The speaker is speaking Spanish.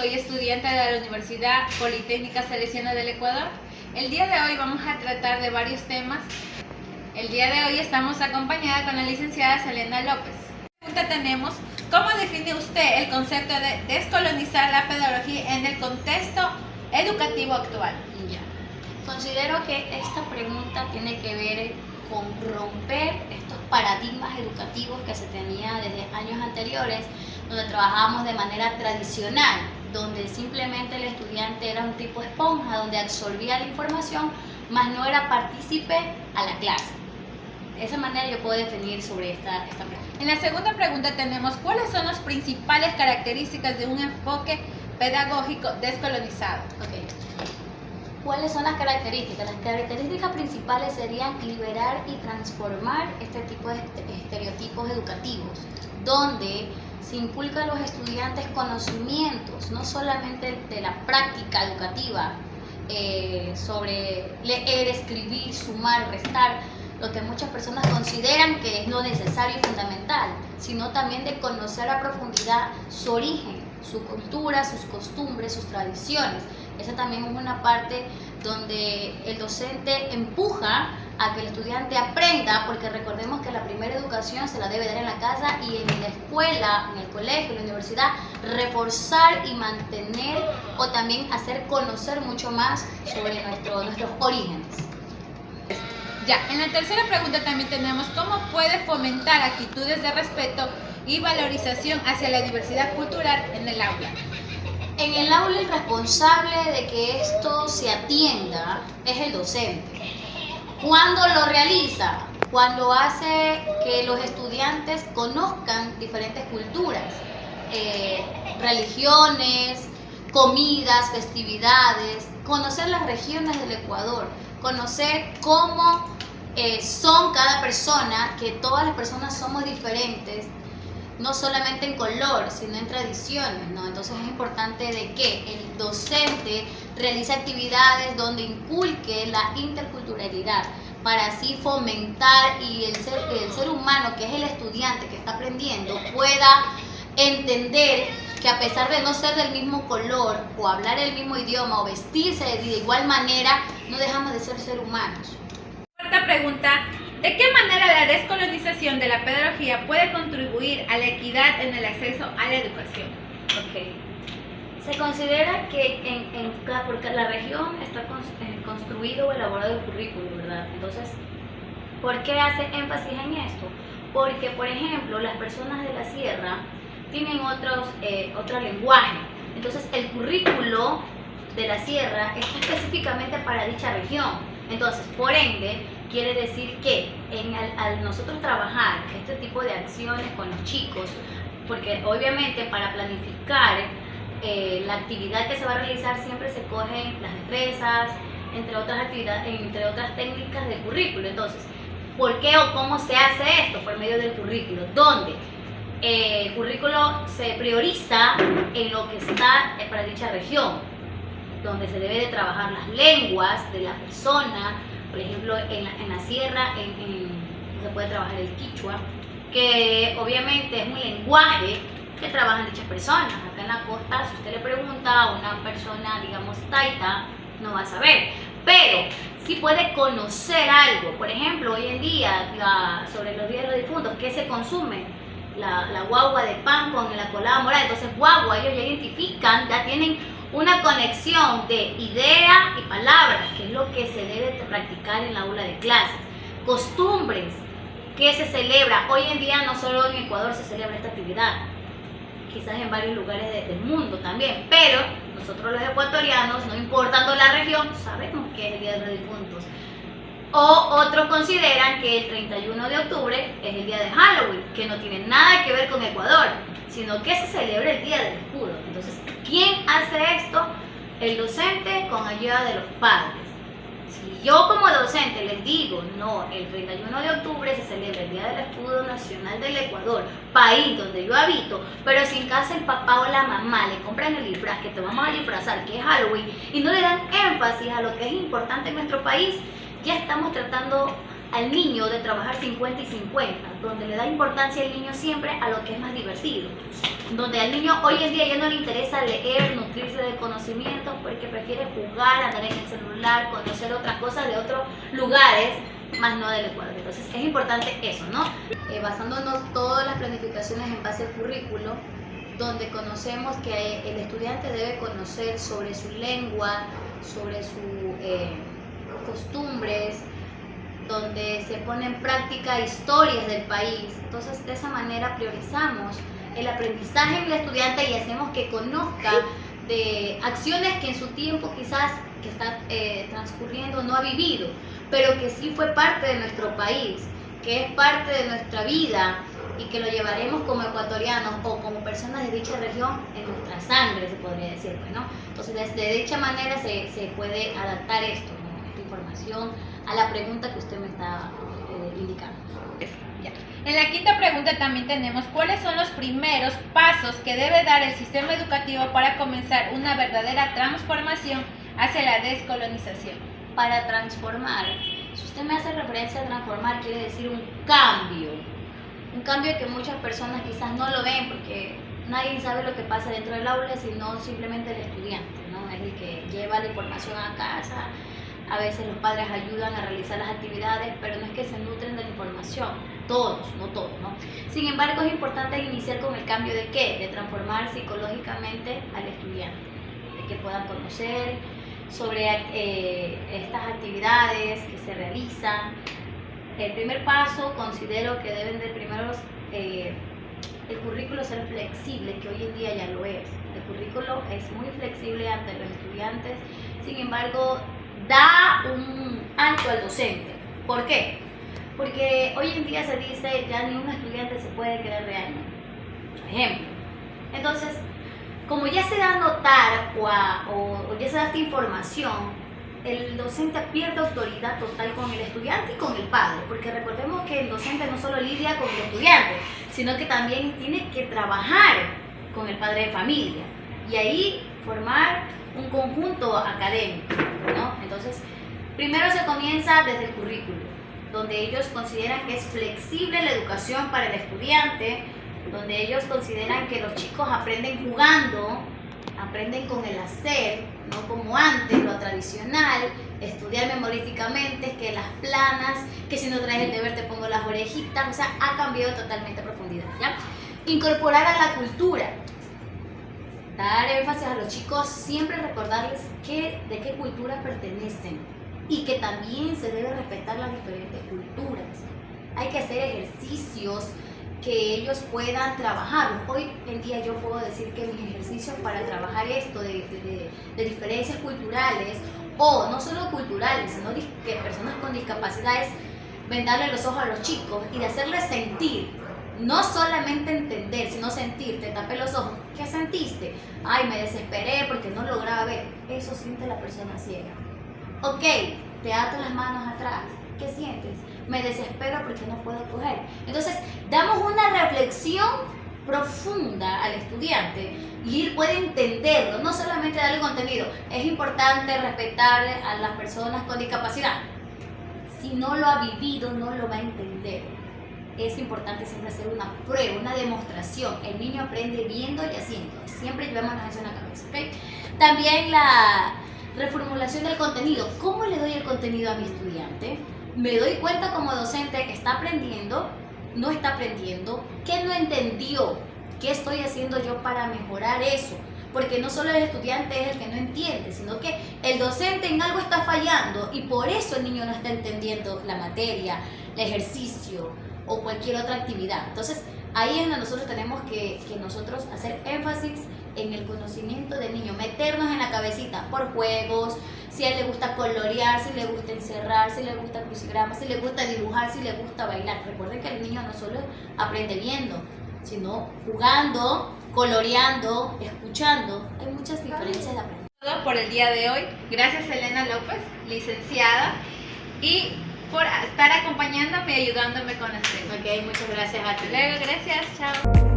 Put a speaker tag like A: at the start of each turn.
A: soy estudiante de la Universidad Politécnica Salesiana del Ecuador. El día de hoy vamos a tratar de varios temas. El día de hoy estamos acompañada con la licenciada Selena López. Pregunta tenemos: ¿cómo define usted el concepto de descolonizar la pedagogía en el contexto educativo actual?
B: Ya. Considero que esta pregunta tiene que ver con romper estos paradigmas educativos que se tenía desde años anteriores, donde trabajábamos de manera tradicional, donde simplemente el estudiante era un tipo esponja, donde absorbía la información, mas no era partícipe a la clase. De esa manera yo puedo definir sobre esta pregunta.
A: En la segunda pregunta tenemos: ¿cuáles son las principales características de un enfoque pedagógico descolonizado?
B: Okay. ¿Cuáles son las características? Las características principales serían liberar y transformar este tipo de estereotipos educativos, donde se inculca a los estudiantes conocimientos, no solamente de la práctica educativa, sobre leer, escribir, sumar, restar, lo que muchas personas consideran que es lo necesario y fundamental, sino también de conocer a profundidad su origen, su cultura, sus costumbres, sus tradiciones. Esa también es una parte donde el docente empuja a que el estudiante aprenda, porque recordemos que la primera educación se la debe dar en la casa y en la escuela, en el colegio, en la universidad, reforzar y mantener o también hacer conocer mucho más sobre nuestros orígenes.
A: Ya, en la tercera pregunta también tenemos: ¿cómo puede fomentar actitudes de respeto y valorización hacia la diversidad cultural en el aula?
B: En el aula el responsable de que esto se atienda es el docente. ¿Cuándo lo realiza? Cuando hace que los estudiantes conozcan diferentes culturas, religiones, comidas, festividades, conocer las regiones del Ecuador, conocer cómo son cada persona, que todas las personas somos diferentes, no solamente en color, sino en tradiciones, ¿no? Entonces es importante de que el docente realice actividades donde inculque la interculturalidad, para así fomentar y el ser humano, que es el estudiante que está aprendiendo, pueda entender que a pesar de no ser del mismo color, o hablar el mismo idioma, o vestirse de igual manera, no dejamos de ser humanos.
A: Cuarta pregunta: ¿de qué manera la descolonización de la pedagogía puede contribuir a la equidad en el acceso a la educación?
B: Okay. Se considera que porque la región está construido o elaborado el currículo, ¿verdad? Entonces, ¿por qué hace énfasis en esto? Porque, por ejemplo, las personas de la sierra tienen otro lenguaje. Entonces, el currículo de la sierra está específicamente para dicha región. Entonces, por ende, quiere decir que al nosotros trabajar este tipo de acciones con los chicos, porque obviamente para planificar la actividad que se va a realizar siempre se cogen las destrezas, entre otras actividades, entre otras técnicas del currículo. Entonces, ¿por qué o cómo se hace esto? Por medio del currículo, donde el currículo se prioriza en lo que está para dicha región, donde se debe de trabajar las lenguas de la persona. Por ejemplo, en la sierra se puede trabajar el quichua, que obviamente es un lenguaje que trabajan dichas personas. Acá en la costa, si usted le pregunta a una persona, digamos, taita, no va a saber, pero sí puede conocer algo. Por ejemplo, hoy en día, sobre los días de los difuntos, ¿qué se consume? La guagua de pan con la colada morada. Entonces, guagua, ellos ya identifican, ya tienen una conexión de idea y palabras, que es lo que se debe practicar en la aula de clases. Costumbres que se celebra. Hoy en día no solo en Ecuador se celebra esta actividad, quizás en varios lugares del mundo también, pero nosotros los ecuatorianos, no importando la región, sabemos que es el Día de los Difuntos. O otros consideran que el 31 de octubre es el día de Halloween, que no tiene nada que ver con Ecuador, sino que se celebra el Día del Escudo. Entonces, ¿quién hace esto? El docente, con ayuda de los padres. Si yo como docente les digo, no, el 31 de octubre se celebra el Día del Escudo Nacional del Ecuador, país donde yo habito, pero si en casa el papá o la mamá le compran el disfraz, que te vamos a disfrazar, que es Halloween, y no le dan énfasis a lo que es importante en nuestro país, ya estamos tratando al niño de trabajar 50 y 50, donde le da importancia al niño siempre a lo que es más divertido, donde al niño hoy en día ya no le interesa leer, nutrirse de conocimientos, porque prefiere jugar, andar en el celular, conocer otras cosas de otros lugares, más no del Ecuador. Entonces es importante eso, ¿no? Basándonos todas las planificaciones en base al currículo, donde conocemos que el estudiante debe conocer sobre su lengua, sobre sus costumbres, donde se pone en práctica historias del país. Entonces de esa manera priorizamos el aprendizaje en el estudiante y hacemos que conozca de acciones que en su tiempo quizás que está transcurriendo no ha vivido, pero que sí fue parte de nuestro país, que es parte de nuestra vida y que lo llevaremos como ecuatorianos o como personas de dicha región en nuestra sangre, se podría decir, ¿no? Entonces de dicha manera se puede adaptar esto, ¿no? Esta información a la pregunta que usted me está indicando.
A: En la quinta pregunta también tenemos cuáles son los primeros pasos que debe dar el sistema educativo para comenzar una verdadera transformación hacia la descolonización.
B: Para transformar, si usted me hace referencia a transformar, quiere decir un cambio que muchas personas quizás no lo ven porque nadie sabe lo que pasa dentro del aula, sino simplemente el estudiante, ¿no? Es el que lleva la información a casa. A veces los padres ayudan a realizar las actividades, pero no es que se nutren de la información, no todos, ¿no? Sin embargo, es importante iniciar con el cambio de ¿qué? De transformar psicológicamente al estudiante, de que puedan conocer sobre estas actividades que se realizan. El primer paso, considero que deben de primero el currículo ser flexible, que hoy en día ya lo es. El currículo es muy flexible ante los estudiantes, sin embargo, da un alto al docente. ¿Por qué? Porque hoy en día se dice ya ni un estudiante se puede quedar de año, por ejemplo. Entonces, como ya se da a notar o ya se da esta información, el docente pierde autoridad total con el estudiante y con el padre, porque recordemos que el docente no solo lidia con el estudiante, sino que también tiene que trabajar con el padre de familia y ahí formar un conjunto académico, ¿no? Entonces, primero se comienza desde el currículo, donde ellos consideran que es flexible la educación para el estudiante, donde ellos consideran que los chicos aprenden jugando, aprenden con el hacer, no como antes, lo tradicional, estudiar memorísticamente, que las planas, que si no traes el deber te pongo las orejitas, o sea, ha cambiado totalmente a profundidad, ¿ya? Incorporar a la cultura, dar énfasis a los chicos, siempre recordarles de qué cultura pertenecen y que también se debe respetar las diferentes culturas. Hay que hacer ejercicios que ellos puedan trabajar. Hoy en día yo puedo decir que mis ejercicios para trabajar esto de diferencias culturales, o no solo culturales, sino que personas con discapacidades, vendarle los ojos a los chicos y de hacerles sentir, no solamente entender, sino sentir. Te tapé los ojos, ¿qué sentiste? Ay, me desesperé porque no lograba ver. Eso siente la persona ciega. Ok, te ato las manos atrás, ¿qué sientes? Me desespero porque no puedo coger. Entonces, damos una reflexión profunda al estudiante y él puede entenderlo, no solamente darle contenido. Es importante respetar a las personas con discapacidad. Si no lo ha vivido, no lo va a entender. Es importante siempre hacer una prueba, una demostración. El niño aprende viendo y haciendo. Siempre llevémonos eso en la cabeza, ¿okay? También la reformulación del contenido. ¿Cómo le doy el contenido a mi estudiante? Me doy cuenta como docente que está aprendiendo, no está aprendiendo, que no entendió, qué estoy haciendo yo para mejorar eso. Porque no solo el estudiante es el que no entiende, sino que el docente en algo está fallando y por eso el niño no está entendiendo la materia, el ejercicio o cualquier otra actividad. Entonces, ahí es donde nosotros tenemos que nosotros hacer énfasis en el conocimiento del niño, meternos en la cabecita por juegos, si a él le gusta colorear, si le gusta encerrar, si le gusta crucigramas, si le gusta dibujar, si le gusta bailar. Recuerden que el niño no solo aprende viendo, sino jugando, coloreando, escuchando. Hay muchas diferencias de aprendizaje.
A: Todo por el día de hoy. Gracias Elena López, licenciada, y por estar acompañándome y ayudándome con este.
B: Ok, muchas gracias a ti.
A: Luego, gracias, chao.